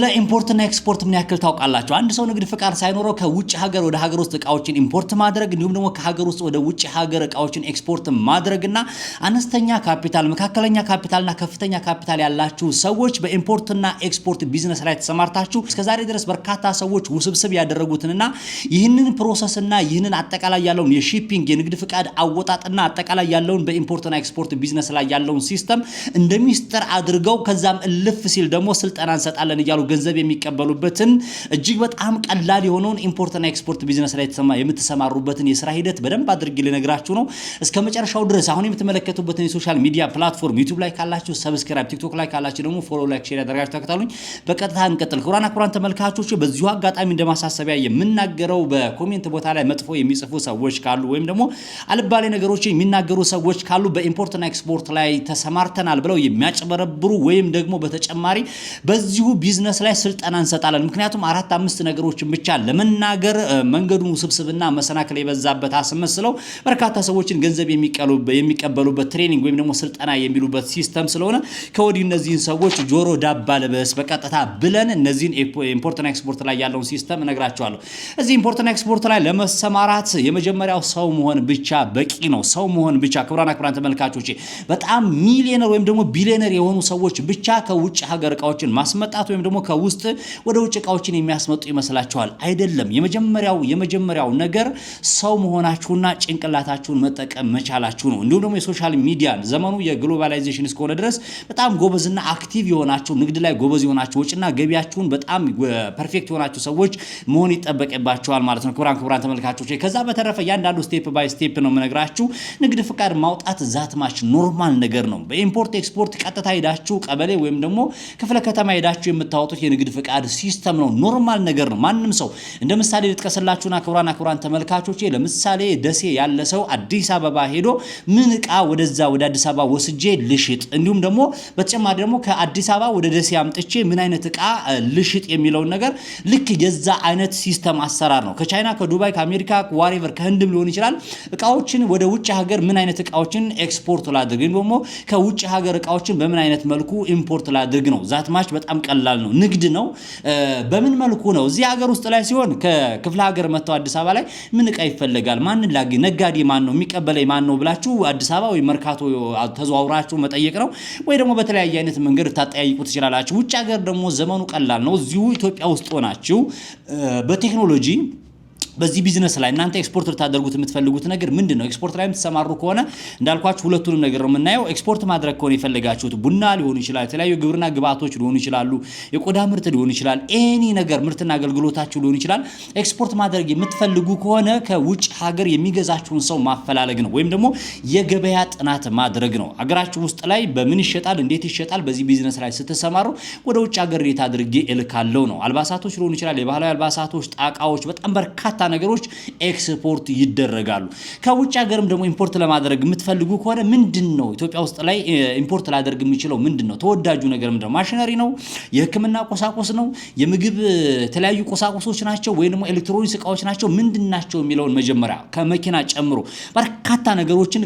ለኢምፖርት እና ኤክስፖርት ምን ያክል ታውቃላችሁ? አንድ ሰው ንግድ ፍቃድ ሳይኖረው ከውጭ ሀገር ወደ ሀገር ውስጥ እቃዎችን ኢምፖርት ማድረግ እንዲሁም ደግሞ ከሀገር ውስጥ ወደ ውጭ ሀገር እቃዎችን ኤክስፖርት ማድረግና አነስተኛ ካፒታል፣ መካከለኛ ካፒታልና ከፍተኛ ካፒታል ያላችሁ ሰዎች በኢምፖርትና ኤክስፖርት ቢዝነስ ላይ ተሰማርታችሁ እስከዛሬ ድረስ በርካታ ሰዎች ውስብስብ ያደረጉትንና ይህንን ፕሮሰስና ይህንን አጠቃላይ ያለውን የሺፒንግ የንግድ ፍቃድ አወጣጥና አጠቃላይ ያለውን በኢምፖርትና ኤክስፖርት ቢዝነስ ላይ ያለውን ሲስተም እንደሚስጥር አድርገው ከዛም እልፍ ሲል ደግሞ ስልጠና እንሰጣለን እያሉ ገንዘብ የሚቀበሉበትን እጅግ በጣም ቀላል የሆነውን ኢምፖርትና ኤክስፖርት ቢዝነስ ላይ የምትሰማሩበትን የሥራ ሂደት በደንብ አድርጌ ልነግራችሁ ነው። እስከመጨረሻው ድረስ አሁን የምትመለከቱበትን የሶሻል ሚዲያ ፕላትፎርም ዩቲዩብ ላይ ካላችሁ ሰብስክራይብ፣ ቲክቶክ ላይ ካላችሁ ደግሞ ፎሎ፣ ላይክ፣ ሼር ያደርጋችሁ ተከታተሉኝ። በቀጥታ እንቀጥል። ክቡራን ተመልካቾች በዚሁ አጋጣሚ እንደማሳሰቢያ የምናገረው በኮሜንት ቦታ ላይ መጥፎ የሚጽፉ ሰዎች ካሉ ወይም ደግሞ አልባሌ ነገሮችን የሚናገሩ ሰዎች ካሉ በኢምፖርትና ኤክስፖርት ላይ ተሰማርተናል ብለው የሚያጭበረብሩ ወይም ደግሞ በተጨማሪ በዚሁ ቢዝነስ ላይ ስልጠና እንሰጣለን። ምክንያቱም 4-5 ነገሮችን ብቻ ለመናገር መንገዱን ውስብስብና መሰናክል የበዛበት አስመስለው በርካታ ሰዎችን ገንዘብ የሚቀበሉበት ትሬኒንግ ወይም ደግሞ ስልጠና የሚሉበት ሲስተም ስለሆነ ከወዲህ እነዚህን ሰዎች ጆሮ ዳባ ልበስ በቀጥታ ብለን እነዚህን ኢምፖርትና ኤክስፖርት ላይ ያለውን ሲስተም እነግራቸዋለሁ። እዚህ ኢምፖርትና ኤክስፖርት ላይ ለመሰማራት የመጀመሪያው ሰው መሆን ብቻ በቂ ነው። ሰው መሆን ብቻ። ክቡራን ተመልካቾቼ በጣም ሚሊዮነር ወይም ደግሞ ቢሊዮነር የሆኑ ሰዎች ብቻ ከውጭ ሀገር እቃዎችን ማስመጣት ወይም ደግሞ ከውስጥ ወደ ውጭ እቃዎችን የሚያስመጡ ይመስላችኋል? አይደለም። የመጀመሪያው ነገር ሰው መሆናችሁና ጭንቅላታችሁን መጠቀም መቻላችሁ ነው። እንዲሁም ደግሞ የሶሻል ሚዲያን ዘመኑ የግሎባላይዜሽን እስከሆነ ድረስ በጣም ጎበዝና አክቲቭ የሆናችሁ ንግድ ላይ ጎበዝ የሆናችሁ ወጭና ገቢያችሁን በጣም ፐርፌክት የሆናችሁ ሰዎች መሆን ይጠበቅባችኋል ማለት ነው። ክቡራን ተመልካቾች ከዛ በተረፈ ያንዳንዱ ስቴፕ ባይ ስቴፕ ነው የምነግራችሁ። ንግድ ፍቃድ ማውጣት ዛትማች ኖርማል ነገር ነው። በኢምፖርት ኤክስፖርት ቀጥታ ሄዳችሁ ቀበሌ ወይም ደግሞ ክፍለ ከተማ ሄዳችሁ የምታወጡት የንግድ ፍቃድ ሲስተም ነው። ኖርማል ነገር ነው። ማንም ሰው እንደ ምሳሌ ልጥቀስላችሁና ክቡራን ተመልካቾች ለምሳሌ ደሴ ያለ ሰው አዲስ አበባ ሄዶ ምን እቃ ወደ አዲስ አበባ ወስጄ ልሽጥ እንዲሁም ደግሞ በተጨማሪ ደግሞ ከአዲስ አበባ ወደ ደሴ አምጥቼ ምን አይነት እቃ ልሽጥ የሚለውን ነገር ልክ የዛ አይነት ሲስተም አሰራር ነው። ከቻይና፣ ከዱባይ፣ ከአሜሪካ፣ ዋሬቨር ከህንድም ሊሆን ይችላል እቃዎችን ወደ ውጭ ሀገር ምን አይነት እቃዎችን ኤክስፖርት ላድርግ ደግሞ ከውጭ ሀገር እቃዎችን በምን አይነት መልኩ ኢምፖርት ላድርግ ነው። ዛትማች በጣም ቀላል ነው። ንግድ ነው። በምን መልኩ ነው? እዚህ ሀገር ውስጥ ላይ ሲሆን ከክፍለ ሀገር መጥተው አዲስ አበባ ላይ ምን እቃ ይፈልጋል፣ ማንን ላግ፣ ነጋዴ ማን ነው፣ የሚቀበለኝ ማን ነው ብላችሁ አዲስ አበባ ወይ መርካቶ ተዘዋውራችሁ መጠየቅ ነው። ወይ ደግሞ በተለያየ አይነት መንገድ ታጠያይቁ ትችላላችሁ። ውጭ ሀገር ደግሞ ዘመኑ ቀላል ነው። እዚሁ ኢትዮጵያ ውስጥ ሆናችሁ በቴክኖሎጂ በዚህ ቢዝነስ ላይ እናንተ ኤክስፖርት ልታደርጉት የምትፈልጉት ነገር ምንድነው? ኤክስፖርት ላይ የምትሰማሩ ከሆነ እንዳልኳችሁ ሁለቱንም ነገር ነው የምናየው። ኤክስፖርት ማድረግ ከሆነ የፈለጋችሁት ቡና ሊሆን ይችላል፣ የተለያዩ ግብርና ግብአቶች ሊሆኑ ይችላሉ፣ የቆዳ ምርት ሊሆን ይችላል፣ ኤኒ ነገር ምርትና አገልግሎታችሁ ሊሆን ይችላል። ኤክስፖርት ማድረግ የምትፈልጉ ከሆነ ከውጭ ሀገር የሚገዛችሁን ሰው ማፈላለግ ነው፣ ወይም ደግሞ የገበያ ጥናት ማድረግ ነው። ሀገራችሁ ውስጥ ላይ በምን ይሸጣል፣ እንዴት ይሸጣል፣ በዚህ ቢዝነስ ላይ ስትሰማሩ ወደ ውጭ ሀገር እንዴት አድርጌ እልካለሁ ነው። አልባሳቶች ሊሆኑ ይችላል፣ የባህላዊ አልባሳቶች፣ ጣቃዎች፣ በጣም በርካታ ነገሮች ኤክስፖርት ይደረጋሉ። ከውጭ ሀገርም ደግሞ ኢምፖርት ለማድረግ የምትፈልጉ ከሆነ ምንድነው ኢትዮጵያ ውስጥ ላይ ኢምፖርት ላደርግ የሚችለው ምንድነው? ተወዳጁ ነገር ምንድነው? ማሽነሪ ነው? የሕክምና ቁሳቁስ ነው? የምግብ የተለያዩ ቁሳቁሶች ናቸው? ወይ ደግሞ ኤሌክትሮኒክስ እቃዎች ናቸው? ምንድናቸው የሚለውን መጀመሪያ ከመኪና ጨምሮ በርካታ ነገሮችን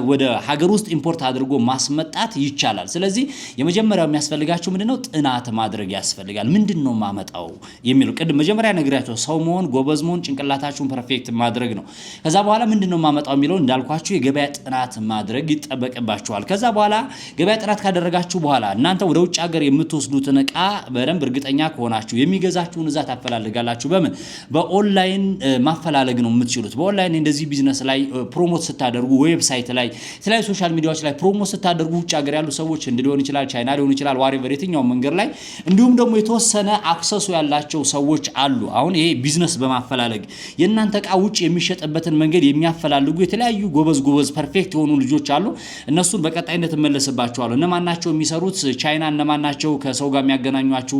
ወደ ሀገር ውስጥ ኢምፖርት አድርጎ ማስመጣት ይቻላል። ስለዚህ የመጀመሪያው የሚያስፈልጋችሁ ምንድነው? ጥናት ማድረግ ያስፈልጋል። ምንድነው ማመጣው የሚለው ቅድም መጀመሪያ ነግራችሁ ሰው መሆን ጎበዝ መሆን ጭንቅላታችሁን ፐርፌክት ማድረግ ነው። ከዛ በኋላ ምንድነው ማመጣው የሚለው እንዳልኳችሁ የገበያ ጥናት ማድረግ ይጠበቅባችኋል። ከዛ በኋላ ገበያ ጥናት ካደረጋችሁ በኋላ እናንተ ወደ ውጭ ሀገር የምትወስዱትን እቃ በደንብ እርግጠኛ ከሆናችሁ የሚገዛችሁን እዛ ታፈላልጋላችሁ። በምን በኦንላይን ማፈላለግ ነው የምትችሉት። በኦንላይን እንደዚህ ቢዝነስ ላይ ፕሮሞት ስታደርጉ ዌብሳይት ላይ የተለያዩ ሶሻል ሚዲያዎች ላይ ፕሮሞት ስታደርጉ ውጭ ሀገር ያሉ ሰዎች ሊሆን ይችላል፣ ቻይና ሊሆን ይችላል፣ ዋሬቨር የትኛው መንገድ ላይ እንዲሁም ደግሞ የተወሰነ አክሰሱ ያላቸው ሰዎች አሉ። አሁን ይሄ ቢዝነስ በማፈላለግ የእናንተ እቃ ውጭ የሚሸጥበትን መንገድ የሚያፈላልጉ የተለያዩ ጎበዝ ፐርፌክት የሆኑ ልጆች አሉ። እነሱን በቀጣይነት እመለስባቸዋለሁ። እነማን ናቸው የሚሰሩት ቻይና፣ እነማን ናቸው ከሰው ጋር የሚያገናኟችሁ፣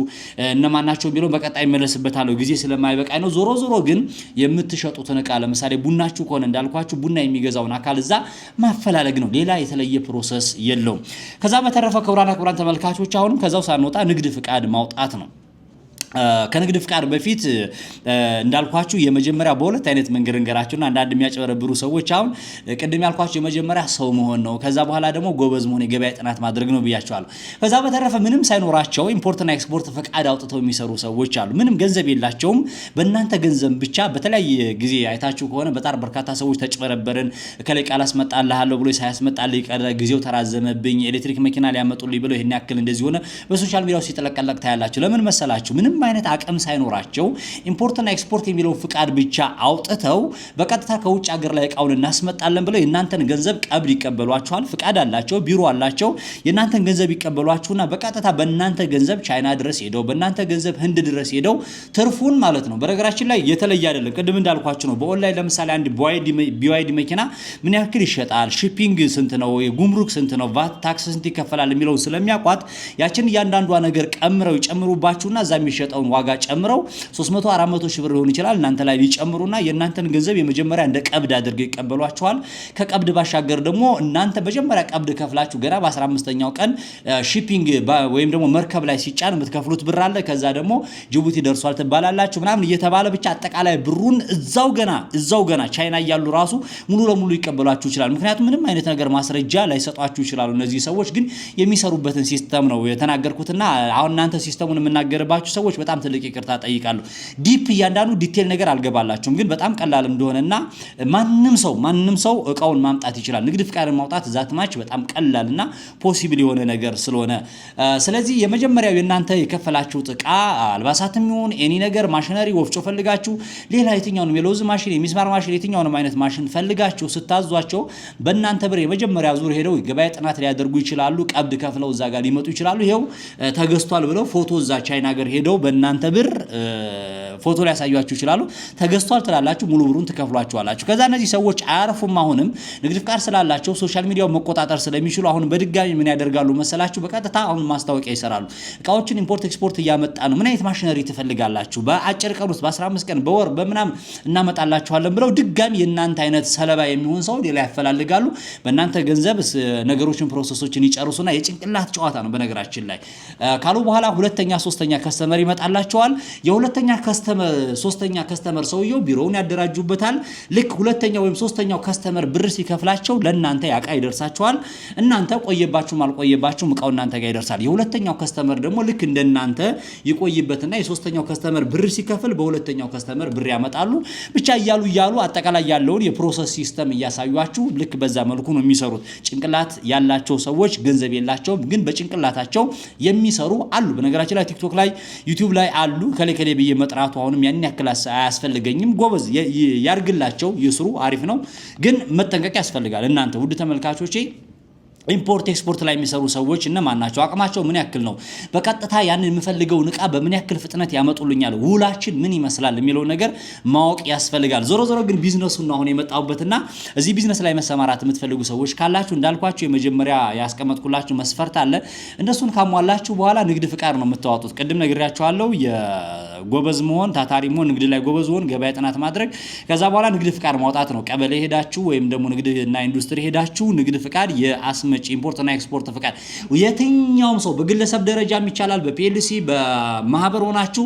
እነማን ናቸው የሚለው በቀጣይ እመለስበታለሁ ጊዜ ስለማይበቃኝ ነው። ዞሮ ግን የምትሸጡትን እቃ ለምሳሌ ቡናችሁ ከሆነ እንዳልኳችሁ ቡና የሚገዛውን አካል እዛ ማፈላለግ ነው። ሌላ የተለየ ፕሮሰስ የለውም። ከዛ በተረፈ ክቡራን ተመልካቾች አሁንም ከዛው ሳንወጣ ንግድ ፍቃድ ማውጣት ነው። ከንግድ ፍቃድ በፊት እንዳልኳችሁ የመጀመሪያ በሁለት አይነት መንገድ እንገራችሁና አንዳንድ የሚያጨበረብሩ ሰዎች አሁን ቅድም ያልኳችሁ የመጀመሪያ ሰው መሆን ነው። ከዛ በኋላ ደግሞ ጎበዝ መሆን የገበያ ጥናት ማድረግ ነው ብያቸዋለሁ። ከዛ በተረፈ ምንም ሳይኖራቸው ኢምፖርትና ኤክስፖርት ፍቃድ አውጥተው የሚሰሩ ሰዎች አሉ። ምንም ገንዘብ የላቸውም። በእናንተ ገንዘብ ብቻ በተለያየ ጊዜ አይታችሁ ከሆነ በጣም በርካታ ሰዎች ተጭበረበርን፣ ከላይ ቃል አስመጣልሃለሁ ብሎ ሳያስመጣልኝ ቀረ፣ ጊዜው ተራዘመብኝ፣ ኤሌክትሪክ መኪና ሊያመጡልኝ ብለው ይሄን ያክል እንደዚህ ሆነ፣ በሶሻል ሚዲያው ሲጠለቀለቅ ታያላችሁ። ለምን መሰላችሁ? ምንም አይነት አቅም ሳይኖራቸው ኢምፖርትና ኤክስፖርት የሚለው ፍቃድ ብቻ አውጥተው በቀጥታ ከውጭ ሀገር ላይ እቃውን እናስመጣለን ብለው የእናንተን ገንዘብ ቀብድ ይቀበሏችኋል። ፍቃድ አላቸው፣ ቢሮ አላቸው። የእናንተን ገንዘብ ይቀበሏችሁና በቀጥታ በእናንተ ገንዘብ ቻይና ድረስ ሄደው በእናንተ ገንዘብ ህንድ ድረስ ሄደው ትርፉን ማለት ነው። በነገራችን ላይ የተለየ አይደለም። ቅድም እንዳልኳችሁ ነው። በኦንላይን ለምሳሌ አንድ BYD መኪና ምን ያክል ይሸጣል፣ ሺፒንግ ስንት ነው፣ የጉምሩክ ስንት ነው፣ ቫት ታክስ ስንት ይከፈላል የሚለው ስለሚያቋት ያችን እያንዳንዷ ነገር ቀምረው ይጨምሩባችሁና እዛ የሚሸጠውን ዋጋ ጨምረው 300 400 ሺህ ብር ሊሆን ይችላል እናንተ ላይ ሊጨምሩና የእናንተን ገንዘብ የመጀመሪያ እንደ ቀብድ አድርገው ይቀበሏቸዋል። ከቀብድ ባሻገር ደግሞ እናንተ መጀመሪያ ቀብድ ከፍላችሁ ገና በ15ኛው ቀን ሺፒንግ ወይም ደግሞ መርከብ ላይ ሲጫን የምትከፍሉት ብር አለ። ከዛ ደግሞ ጅቡቲ ደርሷል ትባላላችሁ ምናምን እየተባለ ብቻ አጠቃላይ ብሩን እዛው ገና ቻይና እያሉ ራሱ ሙሉ ለሙሉ ይቀበሏችሁ ይችላል። ምክንያቱም ምንም አይነት ነገር ማስረጃ ላይሰጧችሁ ይችላሉ። እነዚህ ሰዎች ግን የሚሰሩበትን ሲስተም ነው የተናገርኩትና አሁን እናንተ ሲስተሙን የምናገርባችሁ ሰዎች በጣም ትልቅ ይቅርታ ጠይቃለሁ። ዲፕ እያንዳንዱ ዲቴል ነገር አልገባላችሁም፣ ግን በጣም ቀላል እንደሆነና ማንንም ሰው እቃውን ማምጣት ይችላል። ንግድ ፍቃድን ማውጣት ዛትማች በጣም ቀላልና ፖሲብል የሆነ ነገር ስለሆነ ስለዚህ የመጀመሪያው የናንተ የከፈላችሁት እቃ አልባሳትም ይሁን ኤኒ ነገር ማሽነሪ፣ ወፍጮ ፈልጋችሁ ሌላ የትኛውንም የለውዝ ማሽን፣ የሚስማር ማሽን፣ የትኛውንም አይነት ማሽን ፈልጋችሁ ስታዟቸው በእናንተ ብር የመጀመሪያ ዙር ሄደው ገበያ ጥናት ሊያደርጉ ይችላሉ። ቀብድ ከፍለው እዛ ጋር ሊመጡ ይችላሉ። ይሄው ተገዝቷል ብለው ፎቶ እዛ ቻይና ሀገር ሄደው በእናንተ ብር ፎቶ ላይ ያሳያችሁ ይችላሉ። ተገዝቷል ትላላችሁ፣ ሙሉ ብሩን ትከፍሏቸዋላችሁ። ከዛ እነዚህ ሰዎች አያርፉም። አሁንም ንግድ ፍቃድ ስላላቸው ሶሻል ሚዲያው መቆጣጠር ስለሚችሉ አሁን በድጋሚ ምን ያደርጋሉ መሰላችሁ? በቀጥታ አሁን ማስታወቂያ ይሰራሉ። እቃዎችን ኢምፖርት ኤክስፖርት እያመጣ ነው፣ ምን አይነት ማሽነሪ ትፈልጋላችሁ? በአጭር ቀን ውስጥ በ15 ቀን በወር በምናም እናመጣላችኋለን ብለው ድጋሚ የእናንተ አይነት ሰለባ የሚሆን ሰው ሌላ ያፈላልጋሉ። በእናንተ ገንዘብ ነገሮችን ፕሮሰሶችን ይጨርሱና የጭንቅላት ጨዋታ ነው በነገራችን ላይ ካሉ በኋላ ሁለተኛ ሶስተኛ ከስተመር ይመጣላቸዋል። የሁለተኛ ሶስተኛ ከስተመር ሰውየው ቢሮውን ያደራጁበታል። ልክ ሁለተኛ ወይም ሶስተኛው ከስተመር ብር ሲከፍላቸው ለእናንተ ያቃ ይደርሳቸዋል። እናንተ ቆየባችሁም አልቆየባችሁም እቃው እናንተ ጋር ይደርሳል። የሁለተኛው ከስተመር ደግሞ ልክ እንደናንተ ይቆይበትና የሶስተኛው ከስተመር ብር ሲከፍል በሁለተኛው ከስተመር ብር ያመጣሉ። ብቻ እያሉ አጠቃላይ ያለውን የፕሮሰስ ሲስተም እያሳዩአችሁ ልክ በዛ መልኩ ነው የሚሰሩት። ጭንቅላት ያላቸው ሰዎች ገንዘብ የላቸውም፣ ግን በጭንቅላታቸው የሚሰሩ አሉ። በነገራችን ላይ ቲክቶክ ላይ ዩቲዩብ ላይ አሉ። ከሌ ብዬ መጥራቱ አሁንም ያን ያክል አያስፈልገኝም። ጎበዝ ያርግላቸው፣ ይስሩ፣ አሪፍ ነው። ግን መጠንቀቅ ያስፈልጋል። እናንተ ውድ ተመልካቾቼ ኢምፖርት ኤክስፖርት ላይ የሚሰሩ ሰዎች እነማን ናቸው? አቅማቸው ምን ያክል ነው? በቀጥታ ያንን የምፈልገውን እቃ በምን ያክል ፍጥነት ያመጡልኛል? ውላችን ምን ይመስላል የሚለው ነገር ማወቅ ያስፈልጋል። ዞሮ ግን ቢዝነሱን አሁን የመጣውበትና እዚህ ቢዝነስ ላይ መሰማራት የምትፈልጉ ሰዎች ካላችሁ እንዳልኳችሁ የመጀመሪያ ያስቀመጥኩላችሁ መስፈርት አለ። እነሱን ካሟላችሁ በኋላ ንግድ ፍቃድ ነው የምታወጡት። ቅድም ነግሬያችኋለሁ። የጎበዝ መሆን፣ ታታሪ መሆን፣ ንግድ ላይ ጎበዝ መሆን፣ ገበያ ጥናት ማድረግ፣ ከዛ በኋላ ንግድ ፍቃድ ማውጣት ነው። ቀበሌ ሄዳችሁ ወይም ደግሞ ንግድና ኢንዱስትሪ ሄዳችሁ ንግድ ፍቃድ ኢምፖርትና ኤክስፖርት ፍቃድ የትኛውም ሰው በግለሰብ ደረጃም ይቻላል። በፒኤልሲ በማህበር ሆናችሁ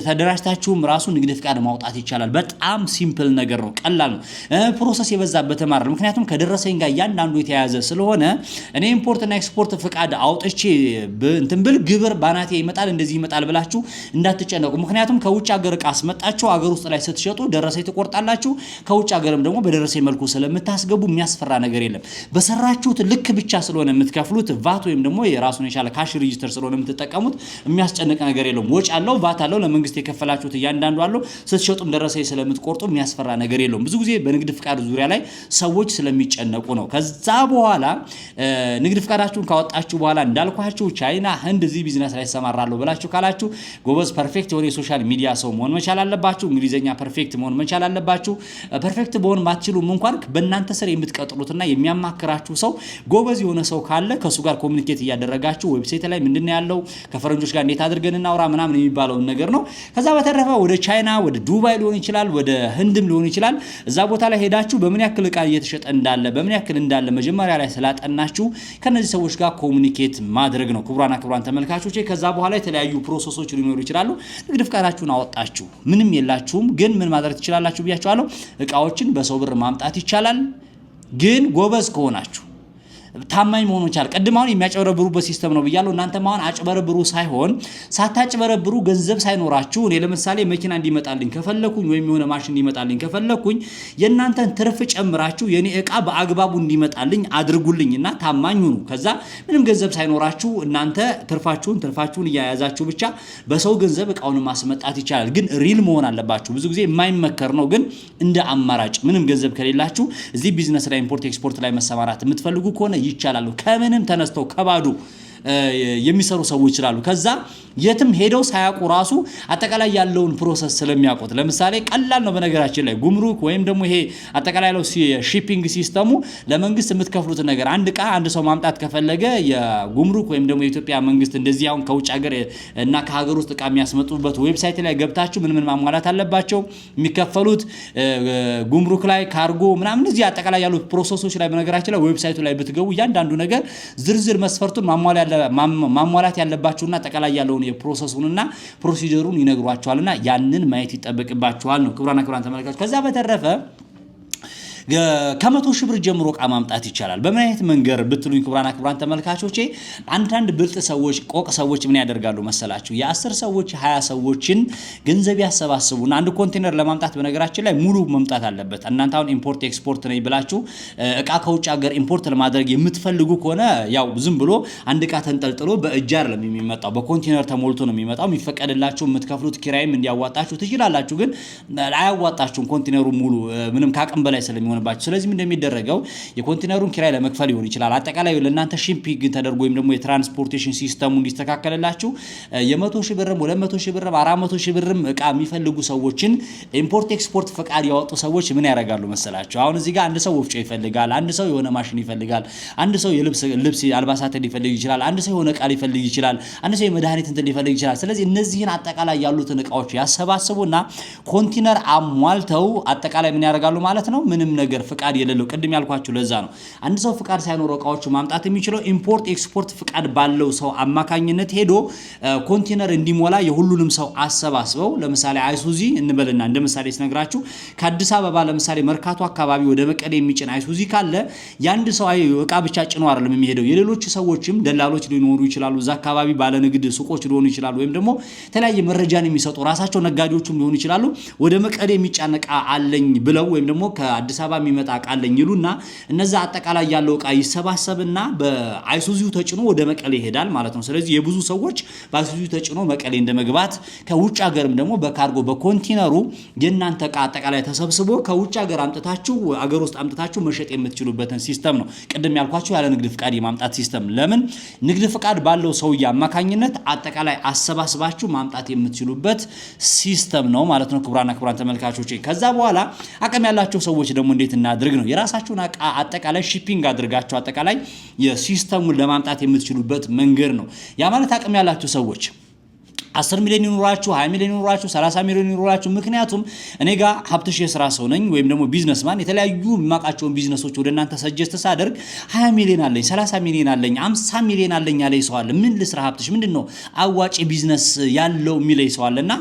ተደራጅታችሁም ራሱ ንግድ ፍቃድ ማውጣት ይቻላል። በጣም ሲምፕል ነገር ነው፣ ቀላል ነው። ፕሮሰስ የበዛበት ተማር። ምክንያቱም ከደረሰኝ ጋር እያንዳንዱ የተያያዘ ስለሆነ እኔ ኢምፖርትና ኤክስፖርት ፍቃድ አውጥቼ እንትን ብል ግብር ባናቴ ይመጣል እንደዚህ ይመጣል ብላችሁ እንዳትጨነቁ። ምክንያቱም ከውጭ ሀገር እቃ አስመጣችሁ አገር ውስጥ ላይ ስትሸጡ ደረሰኝ ትቆርጣላችሁ። ከውጭ ሀገርም ደግሞ በደረሰኝ መልኩ ስለምታስገቡ የሚያስፈራ ነገር የለም። በሰራችሁት ልክ ብቻ ስለሆነ የምትከፍሉት ቫት ወይም ደግሞ የራሱን የቻለ ካሽ ሬጂስተር ስለሆነ የምትጠቀሙት የሚያስጨንቅ ነገር የለውም። ወጭ አለው፣ ቫት አለው፣ ለመንግስት የከፈላችሁት እያንዳንዱ አለው። ስትሸጡም ደረሰኝ ስለምትቆርጡ የሚያስፈራ ነገር የለውም። ብዙ ጊዜ በንግድ ፍቃድ ዙሪያ ላይ ሰዎች ስለሚጨነቁ ነው። ከዛ በኋላ ንግድ ፍቃዳችሁን ካወጣችሁ በኋላ እንዳልኳችሁ ቻይና፣ ህንድ እዚህ ቢዝነስ ላይ ተሰማራለሁ ብላችሁ ካላችሁ ጎበዝ ፐርፌክት የሆነ የሶሻል ሚዲያ ሰው መሆን መቻል አለባችሁ። እንግሊዘኛ ፐርፌክት መሆን መቻል አለባችሁ። ፐርፌክት በሆን ማትችሉም እንኳን በእናንተ ስር የምትቀጥሉትና የሚያማክራችሁ ሰው ጎበዝ የሆነ ሰው ካለ ከሱ ጋር ኮሙኒኬት እያደረጋችሁ ዌብሳይት ላይ ምንድነው ያለው ከፈረንጆች ጋር እንዴት አድርገን እናውራ ምናምን የሚባለው ነገር ነው። ከዛ በተረፈ ወደ ቻይና ወደ ዱባይ ሊሆን ይችላል፣ ወደ ህንድም ሊሆን ይችላል። እዛ ቦታ ላይ ሄዳችሁ በምን ያክል እቃ እየተሸጠ እንዳለ በምን ያክል እንዳለ መጀመሪያ ላይ ስላጠናችሁ ከነዚህ ሰዎች ጋር ኮሙኒኬት ማድረግ ነው። ክቡራን ተመልካቾቼ ከዛ በኋላ የተለያዩ ፕሮሰሶች ሊኖሩ ይችላሉ። ንግድ ፍቃዳችሁን አወጣችሁ ምንም የላችሁም ግን ምን ማድረግ ትችላላችሁ ብያችኋለሁ እቃዎችን በሰው ብር ማምጣት ይቻላል ግን ጎበዝ ከሆናችሁ ታማኝ መሆኑ ይችላል ቀድማውን የሚያጨበረብሩበት ሲስተም ነው ብያለሁ እናንተ ማን አጨበረብሩ ሳይሆን ሳታጨበረብሩ ገንዘብ ሳይኖራችሁ እኔ ለምሳሌ መኪና እንዲመጣልኝ ከፈለኩኝ ወይም የሆነ ማሽን እንዲመጣልኝ ከፈለኩኝ የናንተን ትርፍ ጨምራችሁ የኔ እቃ በአግባቡ እንዲመጣልኝ አድርጉልኝና ታማኝ ሁኑ ከዛ ምንም ገንዘብ ሳይኖራችሁ እናንተ ትርፋችሁን ያያዛችሁ ብቻ በሰው ገንዘብ እቃውን ማስመጣት ይቻላል ግን ሪል መሆን አለባችሁ ብዙ ጊዜ የማይመከር ነው ግን እንደ አማራጭ ምንም ገንዘብ ከሌላችሁ እዚህ ቢዝነስ ላይ ኢምፖርት ኤክስፖርት ላይ መሰማራት የምትፈልጉ ከሆነ ይቻላል ከምንም ተነስተው ከባዱ የሚሰሩ ሰዎች ይችላሉ ከዛ የትም ሄደው ሳያቁ ራሱ አጠቃላይ ያለውን ፕሮሰስ ስለሚያውቁት ለምሳሌ ቀላል ነው በነገራችን ላይ ጉምሩክ ወይም ደግሞ ይሄ አጠቃላይ ያለው ሺፒንግ ሲስተሙ ለመንግስት የምትከፍሉት ነገር አንድ ሰው ማምጣት ከፈለገ የጉምሩክ ወይም ደግሞ የኢትዮጵያ መንግስት እንደዚህ አሁን ከውጭ ሀገር እና ከሀገር ውስጥ እቃ የሚያስመጡበት ዌብሳይት ላይ ገብታችሁ ምን ማሟላት አለባቸው የሚከፈሉት ጉምሩክ ላይ ካርጎ ምናምን እዚህ አጠቃላይ ያሉት ፕሮሰሶች ላይ በነገራችን ላይ ዌብሳይቱ ላይ ብትገቡ እያንዳንዱ ነገር ዝርዝር መስፈርቱን ማሟላት ያለባችሁና አጠቃላይ ያለውን የፕሮሰሱንና ፕሮሲጀሩን ይነግሯቸዋልና ያንን ማየት ይጠበቅባችኋል ነው ክቡራን ተመልካቾች ከዛ በተረፈ ከመቶ ሺህ ብር ጀምሮ እቃ ማምጣት ይቻላል በምን አይነት መንገር ብትሉኝ ክቡራን ተመልካቾቼ አንዳንድ ብልጥ ሰዎች ቆቅ ሰዎች ምን ያደርጋሉ መሰላችሁ የ10 ሰዎች 20 ሰዎችን ገንዘብ ያሰባስቡና አንድ ኮንቴነር ለማምጣት በነገራችን ላይ ሙሉ መምጣት አለበት እናንተ አሁን ኢምፖርት ኤክስፖርት ነኝ ብላችሁ እቃ ከውጭ ሀገር ኢምፖርት ለማድረግ የምትፈልጉ ከሆነ ያው ዝም ብሎ አንድ እቃ ተንጠልጥሎ በእጅ አይደለም የሚመጣው በኮንቴነር ተሞልቶ ነው የሚመጣው የሚፈቀድላችሁ የምትከፍሉት ኪራይም እንዲያዋጣችሁ ትችላላችሁ ግን አያዋጣችሁም ኮንቴነሩ ሙሉ ምንም ካቅም በላይ ስለሚሆን ስለዚህ ምን እንደሚደረገው የኮንቴነሩን ኪራይ ለመክፈል ይሆን ይችላል አጠቃላይ ለእናንተ ሺፒንግ ተደርጎ ወይም ደግሞ የትራንስፖርቴሽን ሲስተሙ እንዲስተካከለላችሁ የ100 ሺህ ብርም 200 ሺህ ብርም 400 ሺህ ብርም እቃ የሚፈልጉ ሰዎችን ኢምፖርት ኤክስፖርት ፈቃድ ያወጡ ሰዎች ምን ያደርጋሉ መሰላችሁ አሁን እዚህ ጋር አንድ ሰው ወፍጮ ይፈልጋል አንድ ሰው የሆነ ማሽን ይፈልጋል አንድ ሰው የልብስ አልባሳት ሊፈልግ ይችላል አንድ ሰው የሆነ እቃ ሊፈልግ ይችላል አንድ ሰው የመድኃኒት እንትን ሊፈልግ ይችላል ስለዚህ እነዚህን አጠቃላይ ያሉትን እቃዎች ያሰባስቡና ኮንቴነር አሟልተው አጠቃላይ ምን ያደርጋሉ ማለት ነው ምንም ነገር ፍቃድ የሌለው ቅድም ያልኳችሁ ለዛ ነው አንድ ሰው ፍቃድ ሳይኖረው እቃዎቹ ማምጣት የሚችለው ኢምፖርት ኤክስፖርት ፍቃድ ባለው ሰው አማካኝነት ሄዶ ኮንቴነር እንዲሞላ የሁሉንም ሰው አሰባስበው ለምሳሌ አይሱዚ እንበልና እንደምሳሌ ስነግራችሁ ከአዲስ አበባ ለምሳሌ መርካቶ አካባቢ ወደ መቀሌ የሚጭን አይሱዚ ካለ ያንድ ሰው እቃ ብቻ ጭኖ አይደለም የሚሄደው የሌሎች ሰዎችም ደላሎች ሊኖሩ ይችላሉ እዛ አካባቢ ባለ ንግድ ሱቆች ሊሆኑ ይችላሉ ወይም ደግሞ ተለያየ መረጃን የሚሰጡ ራሳቸው ነጋዴዎችም ሊሆኑ ይችላሉ ወደ መቀሌ የሚጫን እቃ አለኝ ብለው ወይም ደግሞ ከአዲስ አበባ የሚመጣ ቃለኝ ይሉና እነዛ አጠቃላይ ያለው እቃ ይሰባሰብና በአይሱዚው ተጭኖ ወደ መቀሌ ይሄዳል ማለት ነው ስለዚህ የብዙ ሰዎች በአይሱዚው ተጭኖ መቀሌ እንደመግባት ከውጭ ሀገርም ደግሞ በካርጎ በኮንቴነሩ የናንተ እቃ አጠቃላይ ተሰብስቦ ከውጭ ሀገር አምጥታችሁ አገር ውስጥ አምጥታችሁ መሸጥ የምትችሉበትን ሲስተም ነው ቅድም ያልኳችሁ ያለ ንግድ ፍቃድ የማምጣት ሲስተም ለምን ንግድ ፍቃድ ባለው ሰውዬ አማካኝነት አጠቃላይ አሰባስባችሁ ማምጣት የምትችሉበት ሲስተም ነው ማለት ነው ክቡራን ተመልካቾቼ ከዛ በኋላ አቅም ያላችሁ ሰዎች ደግሞ እንዴት እናድርግ ነው የራሳችሁን አጠቃላይ ሺፒንግ አድርጋችሁ አጠቃላይ የሲስተሙን ለማምጣት የምትችሉበት መንገድ ነው ያ ማለት አቅም ያላችሁ ሰዎች 10 ሚሊዮን ይኖራችሁ 20 ሚሊዮን ይኖራችሁ 30 ሚሊዮን ይኖራችሁ ምክንያቱም እኔ ጋር ሀብትሽ የሥራ ሰው ነኝ ወይም ደግሞ ቢዝነስማን የተለያዩ ማቃቸውን ቢዝነሶች ወደ እናንተ ሰጀስት ሳደርግ 20 ሚሊዮን አለኝ 30 ሚሊዮን አለኝ 50 ሚሊዮን አለኝ ያለኝ ሰው አለ ምን ልስራ ሀብትሽ ምንድነው አዋጪ ቢዝነስ ያለው የሚለኝ ሰው አለና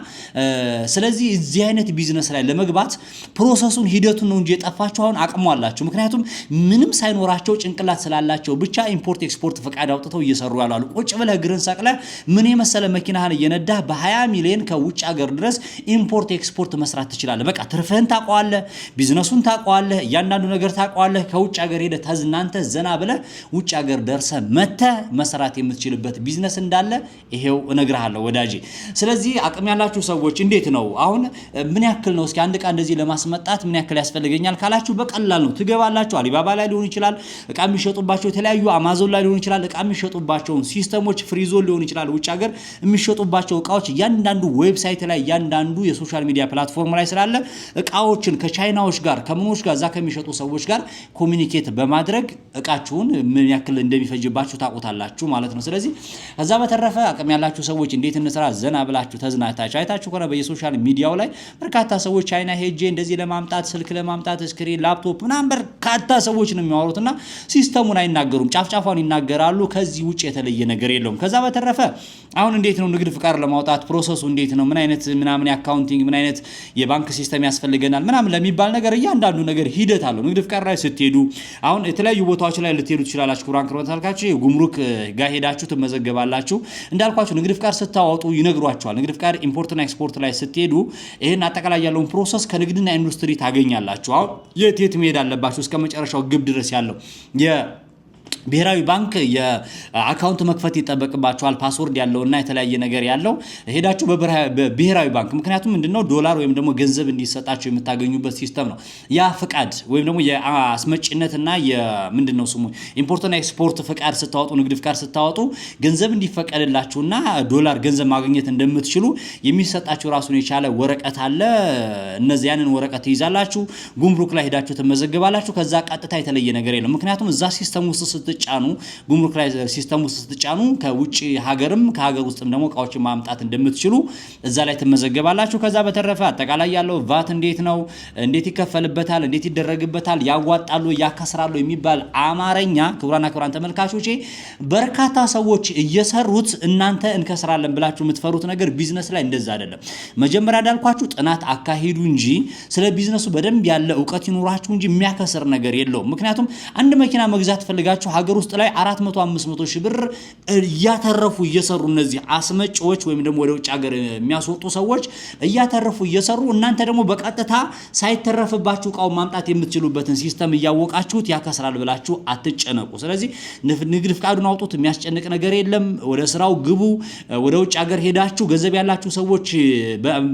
ስለዚህ እዚህ አይነት ቢዝነስ ላይ ለመግባት ፕሮሰሱን ሂደቱን ነው እንጂ የጠፋችሁ አሁን አቅሙ አላችሁ ምክንያቱም ምንም ሳይኖራቸው ጭንቅላት ስላላቸው ብቻ ኢምፖርት ኤክስፖርት ፈቃድ አውጥተው እየሰሩ ያላሉ ቁጭ ብለህ ግርን ሰቅለ ምን የመሰለ መኪናህን በ20 ሚሊዮን ከውጭ ሀገር ድረስ ኢምፖርት ኤክስፖርት መስራት ትችላለህ በቃ ትርፍህን ታቋለህ ቢዝነሱን ታቋለህ እያንዳንዱ ነገር ታቋለህ ከውጭ ሀገር ሄደ ተዝናንተ ዘና ብለህ ውጭ ሀገር ደርሰ መተ መስራት የምትችልበት ቢዝነስ እንዳለ ይሄው እነግርሃለሁ ወዳጄ ስለዚህ አቅም ያላችሁ ሰዎች እንዴት ነው አሁን ምን ያክል ነው እስኪ አንድ ቃ እንደዚህ ለማስመጣት ምን ያክል ያስፈልገኛል ካላችሁ በቀላል ነው ትገባላችሁ አሊባባ ላይ ሊሆን ይችላል እቃ የሚሸጡባቸው የተለያዩ አማዞን ላይ ሊሆን ይችላል እቃ የሚሸጡባቸው ሲስተሞች ፍሪዞን ሊሆን ይችላል ውጭ ሀገር የሚሸጡባቸው እቃዎች ያንዳንዱ ዌብሳይት ላይ ያንዳንዱ የሶሻል ሚዲያ ፕላትፎርም ላይ ስላለ እቃዎችን ከቻይናዎች ጋር ከመኖች ጋር ዛ ከሚሸጡ ሰዎች ጋር ኮሙኒኬት በማድረግ እቃችሁን ምን ያክል እንደሚፈጅባችሁ ታውቁታላችሁ ማለት ነው ስለዚህ ከዛ በተረፈ አቅም ያላችሁ ሰዎች እንዴት እንስራ ዘና ብላችሁ ተዝናታችሁ አይታችሁ ከሆነ በየሶሻል ሚዲያው ላይ በርካታ ሰዎች ቻይና ሄጄ እንደዚህ ለማምጣት ስልክ ለማምጣት ስክሪን ላፕቶፕ ምናምን በርካታ ሰዎች ነው የሚያወሩትና ሲስተሙን አይናገሩም ጫፍጫፋውን ይናገራሉ ከዚህ ውጭ የተለየ ነገር የለውም ከዛ በተረፈ አሁን እንዴት ነው ንግድ ፍቃድ ለማውጣት ፕሮሰሱ እንዴት ነው? ምን አይነት ምናምን የአካውንቲንግ ምን አይነት የባንክ ሲስተም ያስፈልገናል ምናምን ለሚባል ነገር እያንዳንዱ ነገር ሂደት አለው። ንግድ ፍቃድ ላይ ስትሄዱ አሁን የተለያዩ ቦታዎች ላይ ልትሄዱ ትችላላችሁ። ኩራን ክሮት አልካችሁ ጉምሩክ ጋር ሄዳችሁ ትመዘገባላችሁ። እንዳልኳችሁ ንግድ ፍቃድ ስታወጡ ይነግሯችኋል። ንግድ ፍቃድ ኢምፖርትና ኤክስፖርት ላይ ስትሄዱ ይሄን አጠቃላይ ያለውን ፕሮሰስ ከንግድና ኢንዱስትሪ ታገኛላችሁ። አሁን የት መሄድ አለባችሁ እስከ መጨረሻው ግብ ድረስ ያለው ብሔራዊ ባንክ የአካውንት መክፈት ይጠበቅባቸዋል። ፓስወርድ ያለውና የተለያየ ነገር ያለው ሄዳችሁ በብሔራዊ ባንክ ምክንያቱም ምንድነው ዶላር ወይም ደግሞ ገንዘብ እንዲሰጣቸው የምታገኙበት ሲስተም ነው። ያ ፍቃድ ወይም ደግሞ የአስመጭነትና የምንድነው ስሙ ኢምፖርትና ኤክስፖርት ፍቃድ ስታወጡ ንግድ ፍቃድ ስታወጡ ገንዘብ እንዲፈቀድላችሁና ዶላር ገንዘብ ማግኘት እንደምትችሉ የሚሰጣችሁ ራሱን የቻለ ወረቀት አለ። እነዚህ ያንን ወረቀት ይዛላችሁ ጉምሩክ ላይ ሄዳችሁ ተመዘገባላችሁ። ከዛ ቀጥታ የተለየ ነገር የለም። ምክንያቱም እዛ ሲስተም ውስጥ ስትጫኑ ጉምሩክ ላይ ሲስተም ውስጥ ስትጫኑ ከውጭ ሀገርም ከሀገር ውስጥም ደግሞ እቃዎችን ማምጣት እንደምትችሉ እዛ ላይ ትመዘገባላችሁ። ከዛ በተረፈ አጠቃላይ ያለው ቫት እንዴት ነው፣ እንዴት ይከፈልበታል፣ እንዴት ይደረግበታል፣ ያዋጣሉ፣ ያከስራሉ የሚባል አማርኛ ክቡራና ክቡራን ተመልካቾቼ በርካታ ሰዎች እየሰሩት እናንተ እንከስራለን ብላችሁ የምትፈሩት ነገር ቢዝነስ ላይ እንደዛ አይደለም። መጀመሪያ እንዳልኳችሁ ጥናት አካሂዱ እንጂ ስለ ቢዝነሱ በደንብ ያለ እውቀት ይኑራችሁ እንጂ የሚያከስር ነገር የለውም። ምክንያቱም አንድ መኪና መግዛት ፈልጋችሁ ሀገር ውስጥ ላይ 400-500 ሺህ ብር እያተረፉ እየሰሩ እነዚህ አስመጪዎች ወይም ደግሞ ወደ ውጭ ሀገር የሚያስወጡ ሰዎች እያተረፉ እየሰሩ እናንተ ደግሞ በቀጥታ ሳይተረፍባችሁ እቃው ማምጣት የምትችሉበትን ሲስተም እያወቃችሁት ያከስራል ብላችሁ አትጨነቁ። ስለዚህ ንግድ ፍቃዱን አውጡት፣ የሚያስጨንቅ ነገር የለም። ወደ ስራው ግቡ። ወደ ውጭ ሀገር ሄዳችሁ ገንዘብ ያላችሁ ሰዎች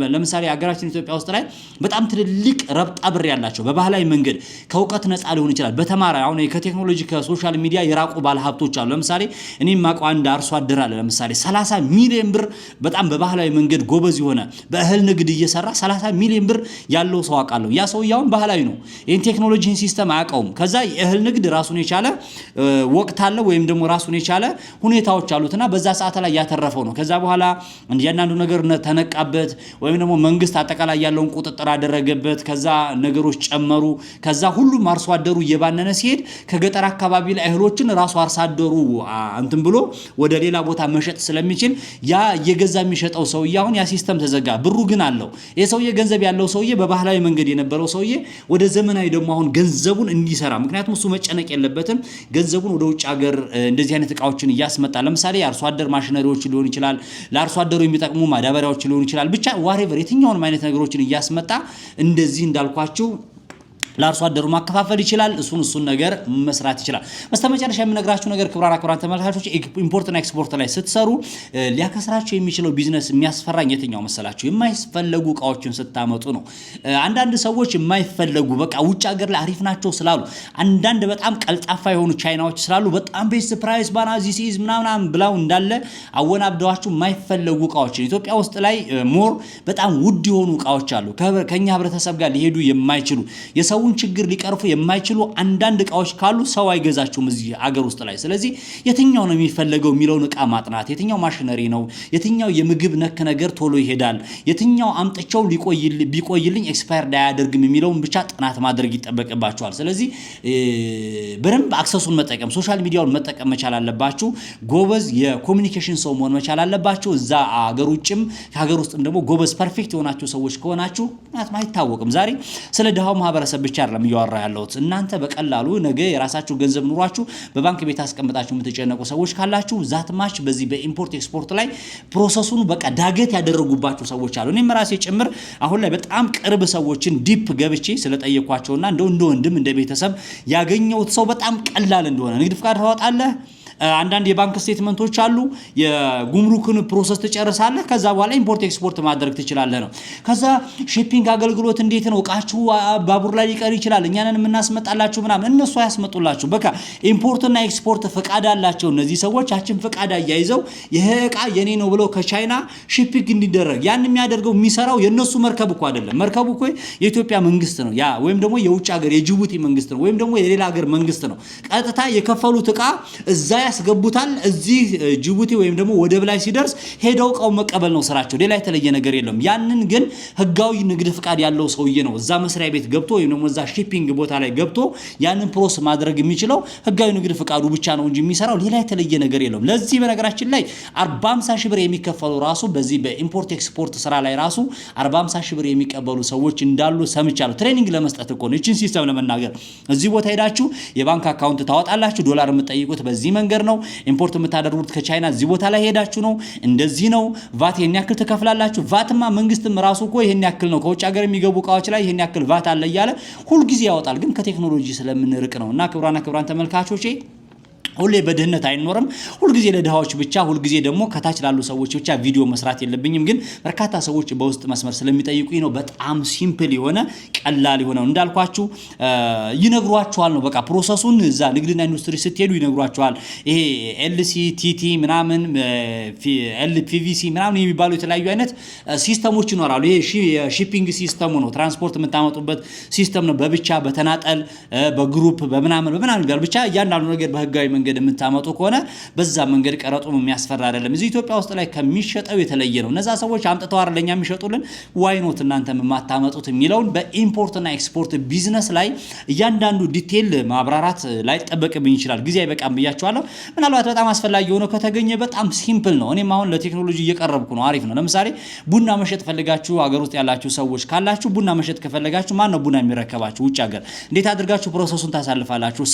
ለምሳሌ ሀገራችን ኢትዮጵያ ውስጥ ላይ በጣም ትልልቅ ረብጣ ብር ያላቸው በባህላዊ መንገድ ከእውቀት ነፃ ሊሆን ይችላል በተማረ አሁን ከቴክኖሎጂ ከሶሻል ሚዲያ የራቁ ባለሀብቶች አሉ። ለምሳሌ እኔም ማውቀው አንድ አርሶ አደር አለ። ለምሳሌ 30 ሚሊዮን ብር በጣም በባህላዊ መንገድ ጎበዝ የሆነ በእህል ንግድ እየሰራ 30 ሚሊዮን ብር ያለው ሰው አውቃለሁ። ያ ሰውየው ባህላዊ ነው። ይሄን ቴክኖሎጂን ሲስተም አያውቀውም። ከዛ የእህል ንግድ ራሱን የቻለ ወቅት አለ ወይም ደግሞ ራሱን የቻለ ሁኔታዎች አሉትና በዛ ሰዓት ላይ ያተረፈው ነው። ከዛ በኋላ እያንዳንዱ ነገር ተነቃበት ወይም ደግሞ መንግስት አጠቃላይ ያለውን ቁጥጥር አደረገበት። ከዛ ነገሮች ጨመሩ። ከዛ ሁሉም አርሶ አደሩ እየባነነ ሲሄድ ከገጠር አካባቢ ላይ እህሎችን ራሱ አርሶ አደሩ እንትን ብሎ ወደ ሌላ ቦታ መሸጥ ስለሚችል ያ እየገዛ የሚሸጠው ሰውዬ አሁን ያ ሲስተም ተዘጋ። ብሩ ግን አለው። ይሄ ሰውዬ ገንዘብ ያለው ሰውዬ በባህላዊ መንገድ የነበረው ሰውዬ ወደ ዘመናዊ ደግሞ አሁን ገንዘቡን እንዲሰራ ምክንያቱም እሱ መጨነቅ የለበትም። ገንዘቡን ወደ ውጭ ሀገር እንደዚህ አይነት እቃዎችን እያስመጣ ለምሳሌ የአርሶ አደር ማሽነሪዎች ሊሆን ይችላል፣ ለአርሶ አደሩ የሚጠቅሙ ማዳበሪያዎች ሊሆን ይችላል። ብቻ ዋሬቨር የትኛውንም አይነት ነገሮችን እያስመጣ እንደዚህ እንዳልኳችሁ ለአርሶ አደሩ ማከፋፈል ይችላል። እሱን ነገር መስራት ይችላል። በስተመጨረሻ የምነግራችሁ ነገር ክቡራን ተመልካቾች ኢምፖርትና ኤክስፖርት ላይ ስትሰሩ ሊያከስራችሁ የሚችለው ቢዝነስ የሚያስፈራኝ የትኛው መሰላችሁ? የማይፈለጉ እቃዎችን ስታመጡ ነው። አንዳንድ ሰዎች የማይፈለጉ በቃ ውጭ ሀገር ላይ አሪፍ ናቸው ስላሉ አንዳንድ በጣም ቀልጣፋ የሆኑ ቻይናዎች ስላሉ በጣም ቤስት ፕራይስ ባና ዚስ ኢዝ ምናምን ብላው እንዳለ አወናብደዋችሁ የማይፈለጉ እቃዎችን ኢትዮጵያ ውስጥ ላይ ሞር በጣም ውድ የሆኑ እቃዎች አሉ። ከኛ ህብረተሰብ ጋር ሊሄዱ የማይችሉ የሰውን ችግር ሊቀርፉ የማይችሉ አንዳንድ እቃዎች ካሉ ሰው አይገዛቸውም እዚህ አገር ውስጥ ላይ። ስለዚህ የትኛው ነው የሚፈለገው የሚለውን እቃ ማጥናት፣ የትኛው ማሽነሪ ነው፣ የትኛው የምግብ ነክ ነገር ቶሎ ይሄዳል፣ የትኛው አምጥቸው ቢቆይልኝ ኤክስፓየርድ አያደርግም የሚለውን ብቻ ጥናት ማድረግ ይጠበቅባቸዋል። ስለዚህ በደንብ አክሰሱን መጠቀም ሶሻል ሚዲያውን መጠቀም መቻል አለባችሁ። ጎበዝ የኮሙኒኬሽን ሰው መሆን መቻል አለባችሁ። እዛ አገር ውጭም ከሀገር ውስጥም ደግሞ ጎበዝ ፐርፌክት የሆናችሁ ሰዎች ከሆናችሁ ምክንያቱም አይታወቅም ዛሬ ስለ ድሃው ማህበረሰብ ብቻ አይደለም እያወራ ያለሁት። እናንተ በቀላሉ ነገ የራሳችሁ ገንዘብ ኑሯችሁ በባንክ ቤት አስቀምጣችሁ የምትጨነቁ ሰዎች ካላችሁ ዛትማች በዚህ በኢምፖርት ኤክስፖርት ላይ ፕሮሰሱን በቃ ዳገት ያደረጉባችሁ ሰዎች አሉ። እኔም ራሴ ጭምር አሁን ላይ በጣም ቅርብ ሰዎችን ዲፕ ገብቼ ስለጠየኳቸውና እንደ ወንድም እንደ ቤተሰብ ያገኘሁት ሰው በጣም ቀላል እንደሆነ ንግድ ፍቃድ ታወጣለህ፣ አንዳንድ የባንክ ስቴትመንቶች አሉ፣ የጉምሩክን ፕሮሰስ ትጨርሳለህ፣ ከዛ በኋላ ኢምፖርት ኤክስፖርት ማድረግ ትችላለህ ነው። ከዛ ሺፒንግ አገልግሎት እንዴት ነው? እቃችሁ ባቡር ላይ ሊቀር ይችላል፣ እኛንን የምናስመጣላችሁ ምናምን። እነሱ አያስመጡላችሁ። በቃ ኢምፖርትና ኤክስፖርት ፍቃድ አላቸው እነዚህ ሰዎች። ያችን ፍቃድ አያይዘው ይሄ እቃ የኔ ነው ብለው ከቻይና ሺፒንግ እንዲደረግ ያን የሚያደርገው የሚሰራው የነሱ መርከብ እኮ አይደለም። መርከቡ እኮ የኢትዮጵያ መንግስት ነው ያ ወይም ደግሞ የውጭ ሀገር የጅቡቲ መንግስት ነው ወይም ደግሞ የሌላ ሀገር መንግስት ነው። ቀጥታ የከፈሉት እቃ እዛ ያስገቡታል እዚህ ጅቡቲ ወይም ደግሞ ወደብ ላይ ሲደርስ ሄደው እቃው መቀበል ነው ስራቸው ሌላ የተለየ ነገር የለም ያንን ግን ህጋዊ ንግድ ፍቃድ ያለው ሰውዬ ነው እዛ መስሪያ ቤት ገብቶ ወይም ደግሞ እዛ ሺፒንግ ቦታ ላይ ገብቶ ያንን ፕሮሰስ ማድረግ የሚችለው ህጋዊ ንግድ ፍቃዱ ብቻ ነው እንጂ የሚሰራው ሌላ የተለየ ነገር የለም ለዚህ በነገራችን ላይ 40-50 ሺህ ብር የሚከፈሉ ራሱ በዚህ በኢምፖርት ኤክስፖርት ስራ ላይ ራሱ 40-50 ሺህ ብር የሚቀበሉ ሰዎች እንዳሉ ሰምቻለሁ ትሬኒንግ ለመስጠት እኮ ነው እቺን ሲስተም ለመናገር እዚህ ቦታ ሄዳችሁ የባንክ አካውንት ታወጣላችሁ ዶላር የምትጠይቁት በዚህ መንገድ ነው ኢምፖርት የምታደርጉት ከቻይና እዚህ ቦታ ላይ ሄዳችሁ ነው እንደዚህ ነው ቫት ይሄን ያክል ተከፍላላችሁ ቫትማ መንግስትም ራሱ እኮ ይሄን ያክል ነው ከውጭ ሀገር የሚገቡ እቃዎች ላይ ይሄን ያክል ቫት አለ እያለ ሁሉ ጊዜ ያወጣል ግን ከቴክኖሎጂ ስለምንርቅ ነውና ክብራን ተመልካቾቼ ሁሌ በድህነት አይኖርም ሁሉ ጊዜ ለድሃዎች ብቻ ሁሉ ጊዜ ደግሞ ከታች ላሉ ሰዎች ብቻ ቪዲዮ መስራት የለብኝም ግን በርካታ ሰዎች በውስጥ መስመር ስለሚጠይቁኝ ነው በጣም ሲምፕል የሆነ ቀላል የሆነው እንዳልኳችሁ ይነግሯችኋል ነው በቃ ፕሮሰሱን እዛ ንግድና ኢንዱስትሪ ስትሄዱ ይነግሯችኋል ይሄ ኤልሲቲቲ ምናምን ኤልፒቪሲ ምናምን የሚባሉ የተለያዩ አይነት ሲስተሞች ይኖራሉ ይሄ ሺፒንግ ሲስተሙ ነው ትራንስፖርት የምታመጡበት ሲስተም ነው በብቻ በተናጠል በግሩፕ በምናምን ይላል ብቻ እያንዳንዱ ነገር በህጋዊ መንገድ የምታመጡ ከሆነ በዛ መንገድ ቀረጡም የሚያስፈራ አይደለም እዚህ ኢትዮጵያ ውስጥ ላይ ከሚሸጠው የተለየ ነው እነዛ ሰዎች አምጥተው አይደለኛ የሚሸጡልን ዋይኖት እናንተ ማታመጡት የሚለውን በኢምፖርትና ኤክስፖርት ቢዝነስ ላይ እያንዳንዱ ዲቴል ማብራራት ላይ ተጠበቅብኝ ይችላል ጊዜ አይበቃም ብያችኋለሁ ምናልባት በጣም አስፈላጊ ሆኖ ከተገኘ በጣም ሲምፕል ነው እኔም አሁን ለቴክኖሎጂ እየቀረብኩ ነው አሪፍ ነው ለምሳሌ ቡና መሸጥ ፈልጋችሁ ሀገር ውስጥ ያላችሁ ሰዎች ካላችሁ ቡና መሸጥ ከፈለጋችሁ ማን ነው ቡና የሚረከባችሁ ውጭ ሀገር እንዴት አድርጋችሁ ፕሮሰሱን ታሳልፋላችሁ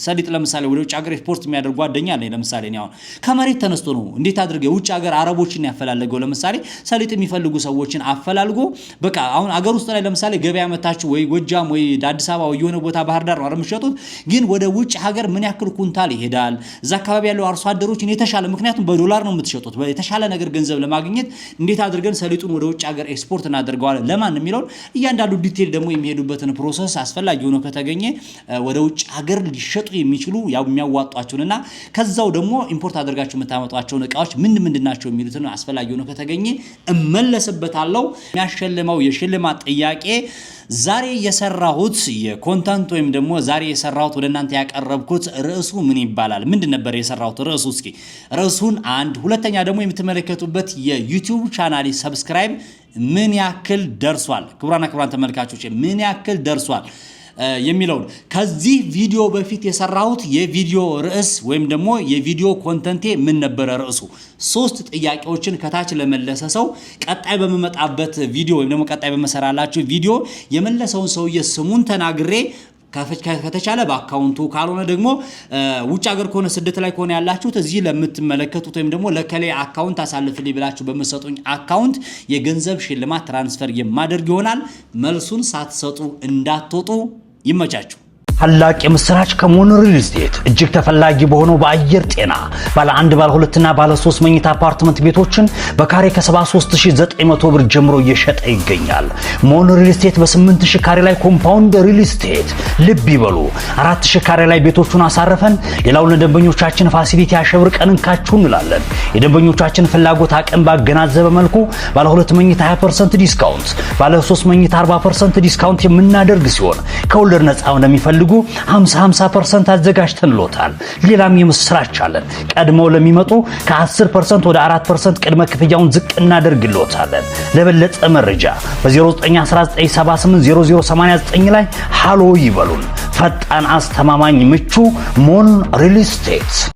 ሰሊጥ ለምሳሌ ወደ ውጭ ሀገር ኤክስፖርት የሚያደርጉ ጓደኛ አለኝ ለምሳሌ ነው ከመሬት ተነስቶ ነው እንዴት አድርገው ውጭ ሀገር አረቦችን ያፈላልገው ለምሳሌ ሰሊጥ የሚፈልጉ ሰዎችን አፈላልጎ በቃ አሁን ሀገር ውስጥ ላይ ለምሳሌ ገበያ መታችሁ ወይ ጎጃም ወይ አዲስ አበባ ወይ የሆነ ቦታ ባህር ዳር ነው አረምሸጡት ግን ወደ ውጭ ሀገር ምን ያክል ኩንታል ይሄዳል እዛ አካባቢ ያለው አርሶ አደሮችን የተሻለ ምክንያቱም በዶላር ነው የምትሸጡት የተሻለ ነገር ገንዘብ ለማግኘት እንዴት አድርገን ሰሊጡን ወደ ውጭ ሀገር ኤክስፖርት እናደርገዋለን ለማን የሚለው እያንዳንዱ ዲቴል ደግሞ የሚሄዱበትን ፕሮሰስ አስፈላጊ ሆኖ ከተገኘ ወደ ውጭ ሀገር ሊሸጡ የሚችሉ ያው የሚያዋጣቸውና ከዛው ደግሞ ኢምፖርት አድርጋችሁ የምታመጧቸው እቃዎች ምንድናቸው የሚሉትን አስፈላጊ ሆኖ ከተገኘ እመለስበታለሁ የሚያሸልመው የሽልማት ጥያቄ ዛሬ የሰራሁት የኮንተንት ወይም ደግሞ ዛሬ የሰራሁት ወደናንተ ያቀረብኩት ርዕሱ ምን ይባላል ምንድን ነበር የሰራሁት ርዕሱ እስኪ ርዕሱን አንድ ሁለተኛ ደግሞ የምትመለከቱበት የዩቲዩብ ቻናሌ ሰብስክራይብ ምን ያክል ደርሷል ክቡራን ተመልካቾች ምን ያክል ደርሷል የሚለው ከዚህ ቪዲዮ በፊት የሰራሁት የቪዲዮ ርዕስ ወይም ደግሞ የቪዲዮ ኮንተንቴ ምን ነበር ርዕሱ ሶስት ጥያቄዎችን ከታች ለመለሰ ሰው ቀጣይ በመመጣበት ቪዲዮ ወይም ደግሞ ቀጣይ በመሰራላችሁ ቪዲዮ የመለሰውን ሰውዬ ስሙን ተናግሬ ከተቻለ በአካውንቱ ካልሆነ ደግሞ ውጭ ሀገር ከሆነ ስደት ላይ ከሆነ ያላችሁት እዚህ ለምትመለከቱት ወይም ደግሞ ለከሌ አካውንት አሳልፍልኝ ብላችሁ በመሰጡኝ አካውንት የገንዘብ ሽልማት ትራንስፈር የማደርግ ይሆናል መልሱን ሳትሰጡ እንዳትወጡ ይመቻችሁ ታላቅ የምስራች ከሞን ሪል ስቴት እጅግ ተፈላጊ በሆነው በአየር ጤና ባለ 1 ባለ 2 እና ባለ 3 መኝታ አፓርትመንት ቤቶችን በካሬ ከ73900 ብር ጀምሮ እየሸጠ ይገኛል። ሞን ሪል ስቴት በ8000 ካሬ ላይ ኮምፓውንድ ሪል ስቴት ልብ ይበሉ 4000 ካሬ ላይ ቤቶቹን አሳርፈን ሌላውን ለደንበኞቻችን ፋሲሊቲ አሸብርቀን እንካችሁ እንላለን። የደንበኞቻችን ፍላጎት አቅም ባገናዘበ መልኩ ባለ 2 መኝታ 20% ዲስካውንት ባለ 3 መኝታ 40% ዲስካውንት የምናደርግ ሲሆን ከወለድ ነፃ እንደሚፈልጉ 50% አዘጋጅተንሎታል። ሌላም የምስራች አለን። ቀድመው ለሚመጡ ከ10% ወደ 4% ቅድመ ክፍያውን ዝቅ እናደርግሎታለን። ለበለጠ መረጃ በ0919780089 ላይ ሃሎ ይበሉን። ፈጣን፣ አስተማማኝ፣ ምቹ ሞን ሪል ስቴት